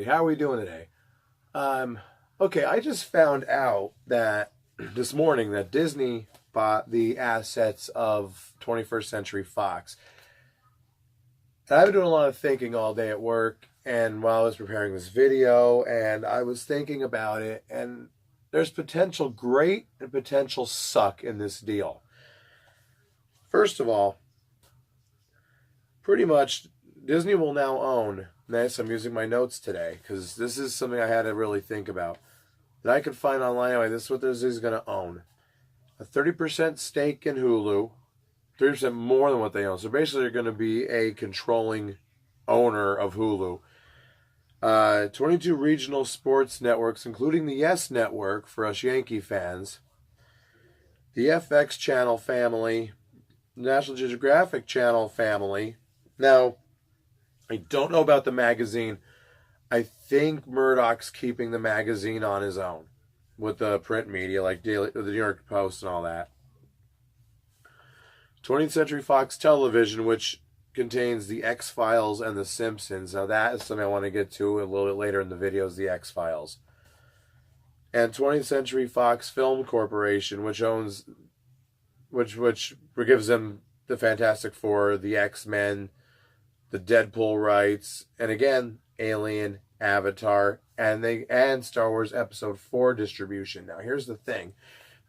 everybody. How are we doing today? Okay, I just found out that this morning that Disney bought the assets of 21st Century Fox. And I've been doing a lot of thinking all day at work and while I was preparing this video, and I was thinking about it, and there's potential great and potential suck in this deal. First of all, pretty much Disney will now own, nice, I'm using my notes today because this is something I had to really think about, that I could find online anyway. This is what Disney is going to own. A 30% stake in Hulu, 30% more than what they own. So basically they're going to be a controlling owner of Hulu. 22 regional sports networks, including the Yes Network for us Yankee fans, the FX channel family, National Geographic channel family. Now, I don't know about the magazine. I think Murdoch's keeping the magazine on his own with the print media like the New York Post and all that. 20th Century Fox Television, which contains the X-Files and the Simpsons. Now that is something I want to get to a little bit later in the video, is the X-Files. And 20th Century Fox Film Corporation, which owns, which gives them the Fantastic Four, the X-Men, the Deadpool rights, and again, Alien, Avatar, and Star Wars Episode 4 distribution. Now, here's the thing.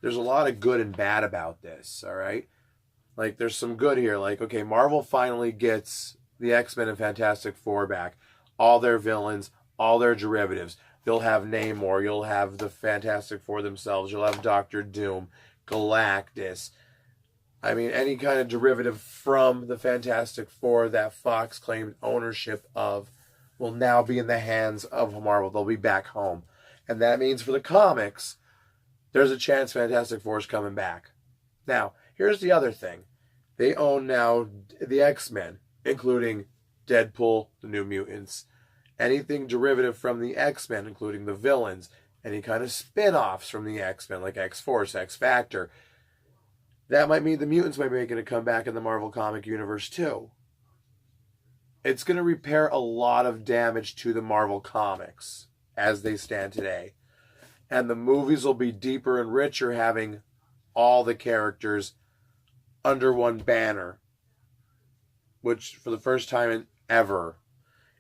There's a lot of good and bad about this, all right? Like, there's some good here. Like, okay, Marvel finally gets the X-Men and Fantastic Four back. All their villains, all their derivatives. You'll have Namor. You'll have the Fantastic Four themselves. You'll have Doctor Doom, Galactus. I mean, any kind of derivative from the Fantastic Four that Fox claimed ownership of will now be in the hands of Marvel. They'll be back home. And that means for the comics, there's a chance Fantastic Four is coming back. Now, here's the other thing. They own now the X-Men, including Deadpool, the New Mutants, anything derivative from the X-Men, including the villains, any kind of spin-offs from the X-Men, like X-Force, X-Factor. That might mean the mutants might be making a comeback in the Marvel comic universe too. It's going to repair a lot of damage to the Marvel comics as they stand today. And the movies will be deeper and richer, having all the characters under one banner, which for the first time ever,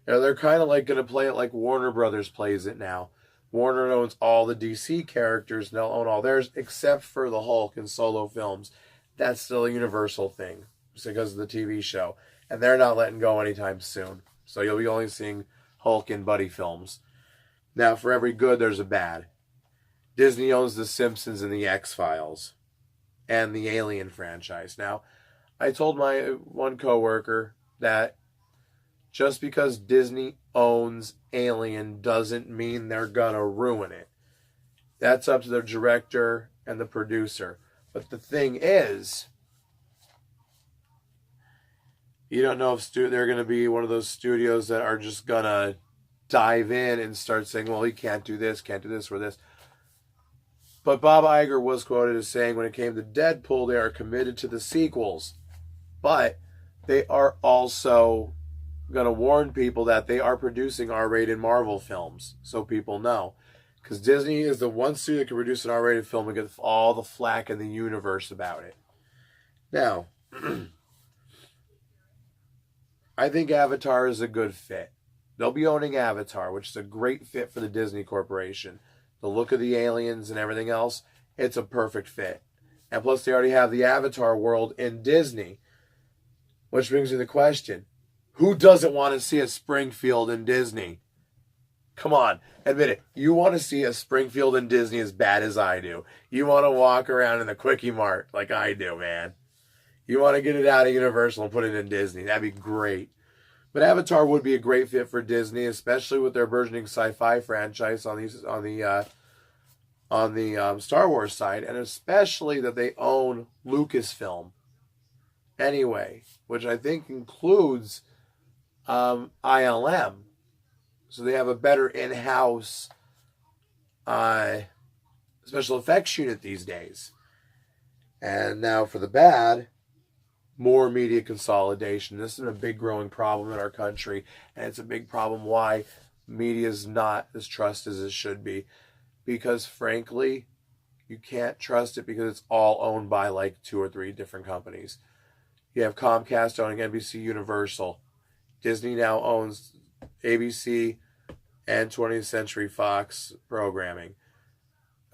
they're kind of like going to play it like Warner Brothers plays it now. Warner owns all the DC characters, and they'll own all theirs except for the Hulk and solo films. That's still a Universal thing because of the TV show, and they're not letting go anytime soon. So you'll be only seeing Hulk and buddy films. Now, for every good, there's a bad. Disney owns The Simpsons and the X-Files and the Alien franchise. Now, I told my one coworker that just because Disney owns Alien doesn't mean they're gonna ruin it. That's up to the director and the producer. But the thing is, you don't know if they're going to be one of those studios that are just going to dive in and start saying, well, he can't do this, or this. But Bob Iger was quoted as saying when it came to Deadpool, they are committed to the sequels. But they are also going to warn people that they are producing R-rated Marvel films, so people know. Because Disney is the one studio that can produce an R-rated film and get all the flack in the universe about it. Now, I think Avatar is a good fit. They'll be owning Avatar, which is a great fit for the Disney Corporation. The look of the aliens and everything else, it's a perfect fit. And plus, they already have the Avatar world in Disney. Which brings me to the question, who doesn't want to see a Springfield in Disney? Come on, admit it. You want to see a Springfield in Disney as bad as I do. You want to walk around in the Quickie Mart like I do, man. You want to get it out of Universal and put it in Disney. That'd be great. But Avatar would be a great fit for Disney, especially with their burgeoning sci-fi franchise on the Star Wars side, and especially that they own Lucasfilm. Anyway, which I think includes ILM. So they have a better in-house special effects unit these days. And now for the bad, more media consolidation. This is a big growing problem in our country, and it's a big problem why media is not as trusted as it should be, because frankly, you can't trust it because it's all owned by like 2 or 3 different companies. You have Comcast owning NBC Universal. Disney now owns ABC and 20th Century Fox programming.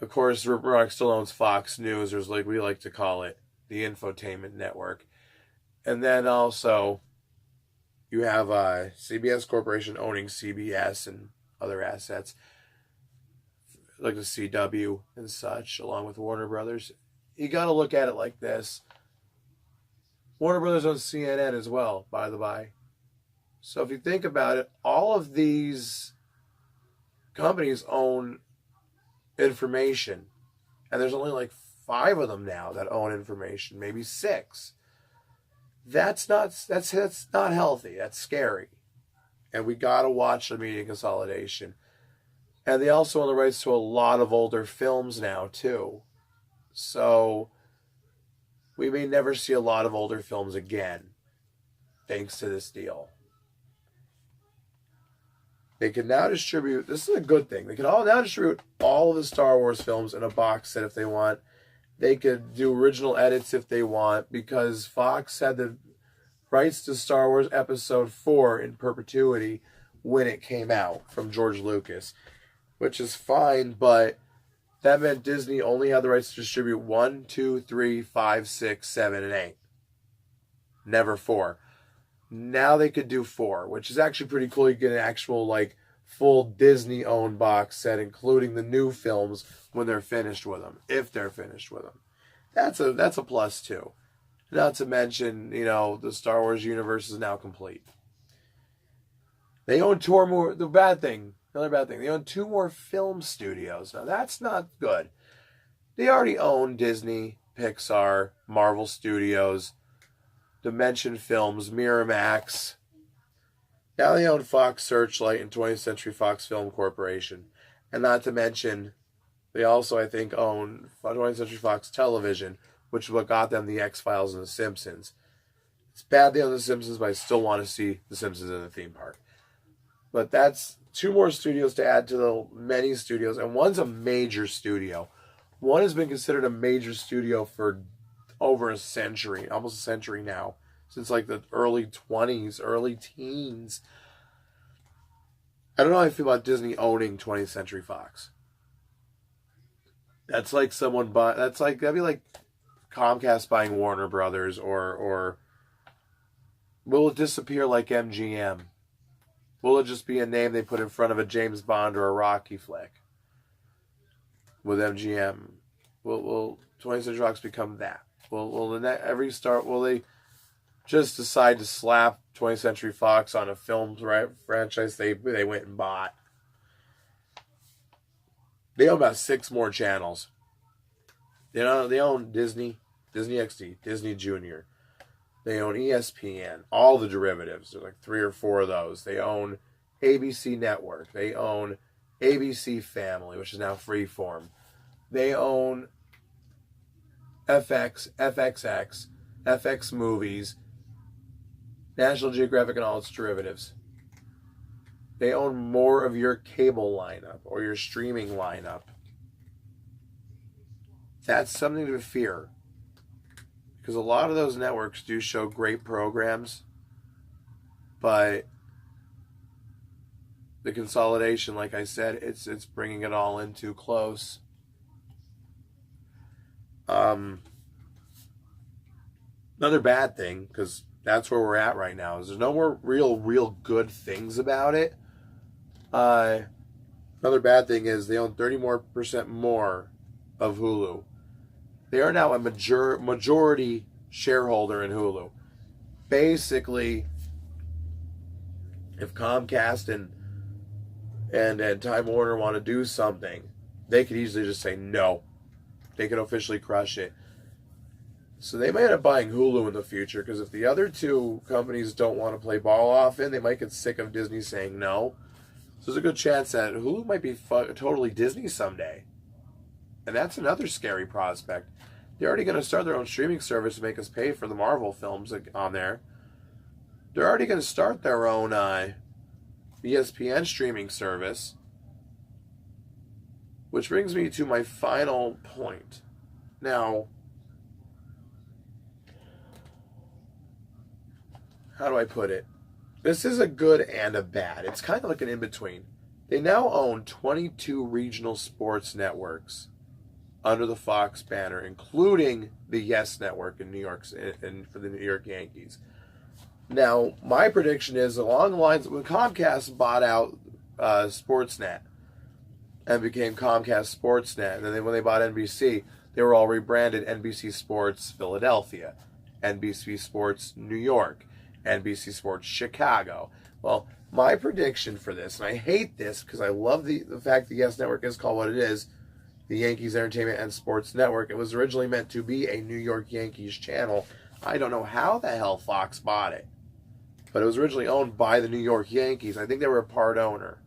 Of course, Rupert Murdoch still owns Fox News, or as like we like to call it, the infotainment network. And then also, you have CBS Corporation owning CBS and other assets, like the CW and such, along with Warner Brothers. You got to look at it like this. Warner Brothers owns CNN as well, by the by. So if you think about it, all of these companies own information. And there's only like 5 of them now that own information, maybe 6. That's not healthy. That's scary. And we got to watch the media consolidation. And they also own the rights to a lot of older films now, too. So we may never see a lot of older films again, thanks to this deal. They can now distribute, this is a good thing, they can all now distribute all of the Star Wars films in a box set if they want. They could do original edits if they want, because Fox had the rights to Star Wars Episode 4 in perpetuity when it came out from George Lucas, which is fine, but that meant Disney only had the rights to distribute 1, 2, 3, 5, 6, 7, and 8. Never 4. Now they could do 4, which is actually pretty cool. You get an actual, like, full Disney-owned box set, including the new films when they're finished with them, if they're finished with them. That's a plus, too. Not to mention, you know, the Star Wars universe is now complete. They own 2 more, another bad thing, they own 2 more film studios. Now, that's not good. They already own Disney, Pixar, Marvel Studios, Dimension Films, Miramax. Now they own Fox Searchlight and 20th Century Fox Film Corporation. And not to mention, they also, I think, own 20th Century Fox Television, which is what got them the X-Files and The Simpsons. It's bad they own The Simpsons, but I still want to see The Simpsons in the theme park. But that's 2 more studios to add to the many studios, and one's a major studio. One has been considered a major studio for over a century, almost a century now, since like the early 20s, early teens. I don't know how I feel about Disney owning 20th Century Fox. That's like that'd be like Comcast buying Warner Brothers, or will it disappear like MGM? Will it just be a name they put in front of a James Bond or a Rocky flick with MGM? Will 20th Century Fox become that? Will they just decide to slap 20th Century Fox on a film franchise they went and bought? They own about 6 more channels. They own Disney, Disney XD, Disney Junior. They own ESPN, all the derivatives. There's like 3 or 4 of those. They own ABC Network. They own ABC Family, which is now Freeform. They own FX, FXX, FX Movies, National Geographic, and all its derivatives. They own more of your cable lineup or your streaming lineup. That's something to fear. Because a lot of those networks do show great programs, but the consolidation, like I said, it's bringing it all in too close. Another bad thing, because that's where we're at right now, is there's no more real good things about it. Another bad thing is they own 30% more of Hulu. They are now a majority shareholder in Hulu. Basically, if Comcast and Time Warner want to do something, they could easily just say no. They could officially crush it. So they might end up buying Hulu in the future, because if the other 2 companies don't want to play ball often, they might get sick of Disney saying no. So there's a good chance that Hulu might be totally Disney someday. And that's another scary prospect. They're already going to start their own streaming service to make us pay for the Marvel films on there. They're already going to start their own ESPN streaming service. Which brings me to my final point. Now, how do I put it? This is a good and a bad. It's kind of like an in-between. They now own 22 regional sports networks under the Fox banner, including the Yes Network in New York and for the New York Yankees. Now, my prediction is along the lines when Comcast bought out Sportsnet and became Comcast Sportsnet, and then when they bought NBC, they were all rebranded NBC Sports Philadelphia, NBC Sports New York, NBC Sports Chicago. Well, my prediction for this, and I hate this because I love the fact the Yes Network is called what it is, the Yankees Entertainment and Sports Network. It was originally meant to be a New York Yankees channel. I don't know how the hell Fox bought it, but it was originally owned by the New York Yankees. I think they were a part owner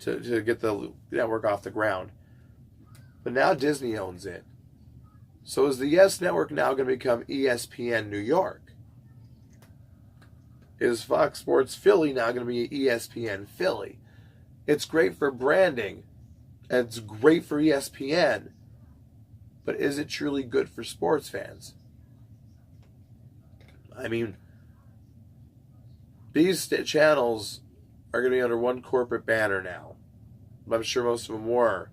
to get the network off the ground. But now Disney owns it. So is the Yes Network now going to become ESPN New York? Is Fox Sports Philly now going to be ESPN Philly? It's great for branding, and it's great for ESPN, but is it truly good for sports fans? I mean, these channels are going to be under one corporate banner now. I'm sure most of them were.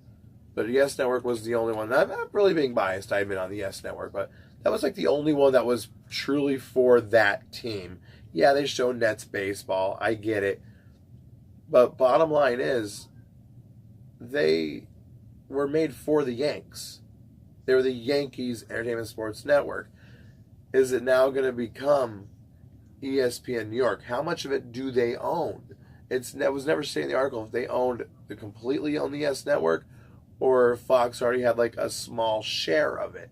But the Yes Network was the only one. I'm not really being biased, I admit, on the Yes Network, but that was like the only one that was truly for that team. Yeah, they show Nets baseball. I get it. But bottom line is, they were made for the Yanks. They were the Yankees Entertainment Sports Network. Is it now going to become ESPN New York? How much of it do they own? It was never stated in the article if they completely owned the Yes Network, or Fox already had like a small share of it.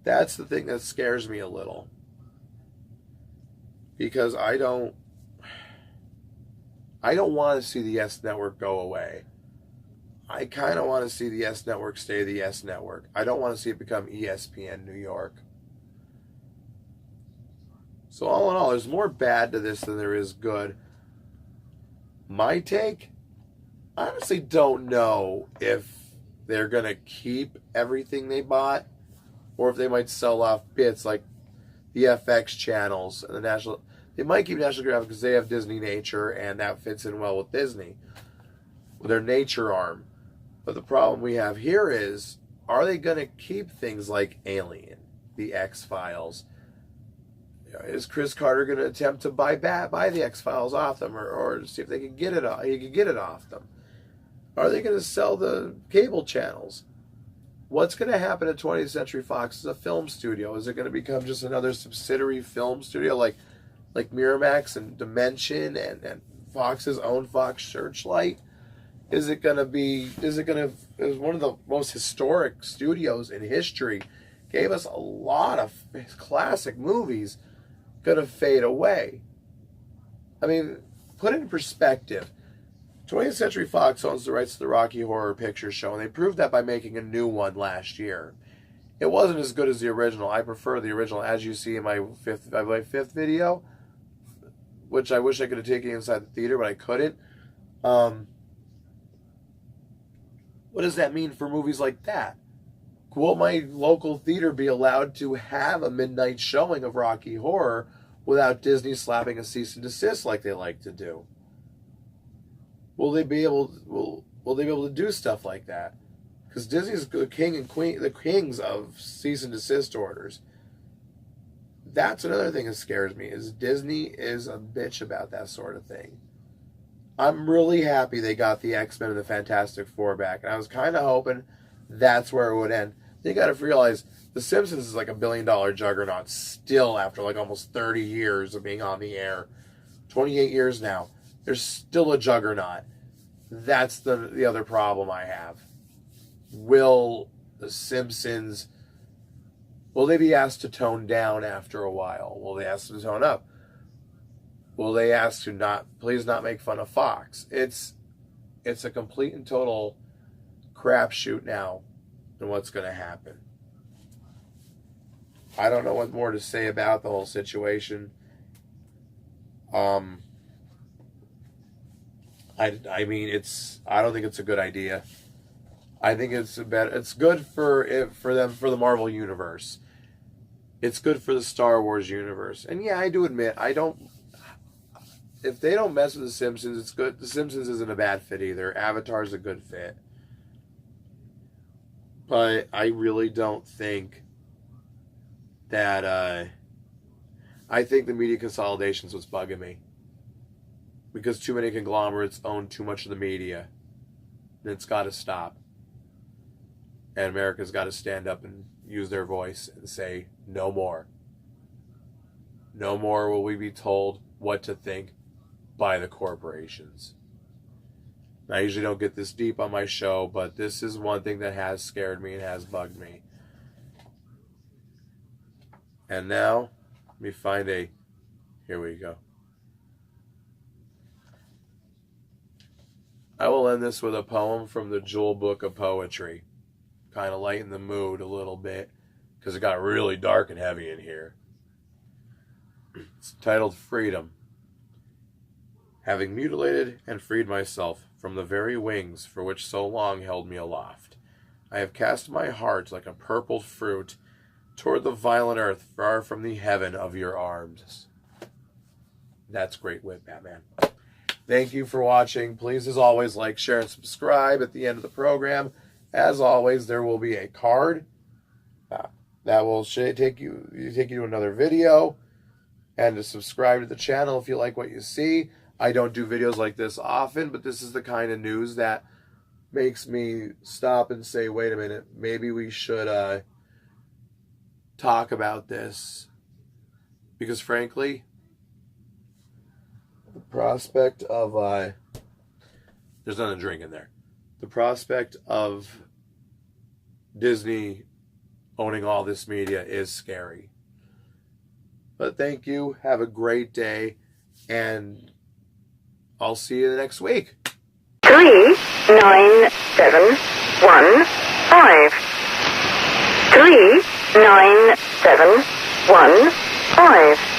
That's the thing that scares me a little. Because I don't want to see the Yes Network go away. I kind of want to see the Yes Network stay the Yes Network. I don't want to see it become ESPN New York. So all in all, there's more bad to this than there is good. My take, I honestly don't know if they're going to keep everything they bought or if they might sell off bits like the FX channels and the National. They might keep National Geographic because they have Disney Nature and that fits in well with Disney, with their nature arm. But the problem we have here is, are they going to keep things like Alien, the X-Files? Is Chris Carter going to attempt to buy the X-Files off them, or see if they can get it off them? Are they going to sell the cable channels? What's going to happen at 20th Century Fox as a film studio? Is it going to become just another subsidiary film studio like Miramax and Dimension and Fox's own Fox Searchlight? Is one of the most historic studios in history, gave us a lot of classic movies, going to fade away? I mean, put it in perspective. 20th Century Fox owns the rights to the Rocky Horror Picture Show, and they proved that by making a new one last year. It wasn't as good as the original. I prefer the original, as you see in my fifth video, which I wish I could have taken inside the theater, but I couldn't. What does that mean for movies like that? Will my local theater be allowed to have a midnight showing of Rocky Horror without Disney slapping a cease and desist like they like to do? Will they be able to do stuff like that? Because Disney's the king and queen, the kings of cease and desist orders. That's another thing that scares me, is Disney is a bitch about that sort of thing. I'm really happy they got the X-Men and the Fantastic Four back, and I was kind of hoping that's where it would end. You got to realize The Simpsons is like $1 billion juggernaut still after like almost 30 years of being on the air. 28 years now. There's still a juggernaut. That's the other problem I have. Will The Simpsons, will they be asked to tone down after a while? Will they ask them to tone up? Will they ask to please not make fun of Fox? It's a complete and total crapshoot now and what's going to happen. I don't know what more to say about the whole situation. I mean, I don't think it's a good idea. I think it's good for the Marvel universe. It's good for the Star Wars universe. And yeah, I do admit, if they don't mess with The Simpsons, it's good. The Simpsons isn't a bad fit either. Avatar's a good fit. But I really don't think that, I think the media consolidation is what's bugging me. Because too many conglomerates own too much of the media. And it's got to stop. And America's got to stand up and use their voice and say, no more. No more will we be told what to think by the corporations. I usually don't get this deep on my show, but this is one thing that has scared me and has bugged me. And now, let me find here we go. I will end this with a poem from the Jewel Book of Poetry. Kind of lighten the mood a little bit, because it got really dark and heavy in here. It's titled Freedom. Having mutilated and freed myself from the very wings for which so long held me aloft, I have cast my heart like a purple fruit toward the violent earth far from the heaven of your arms. That's great wit, Batman. Thank you for watching. Please, as always, like, share, and subscribe at the end of the program. As always, there will be a card that will take you to another video, and to subscribe to the channel if you like what you see. I don't do videos like this often, but this is the kind of news that makes me stop and say, wait a minute, maybe we should talk about this. Because frankly, the prospect of there's nothing to drink in there. The prospect of Disney owning all this media is scary. But thank you. Have a great day. And I'll see you next week. 39715. 39715.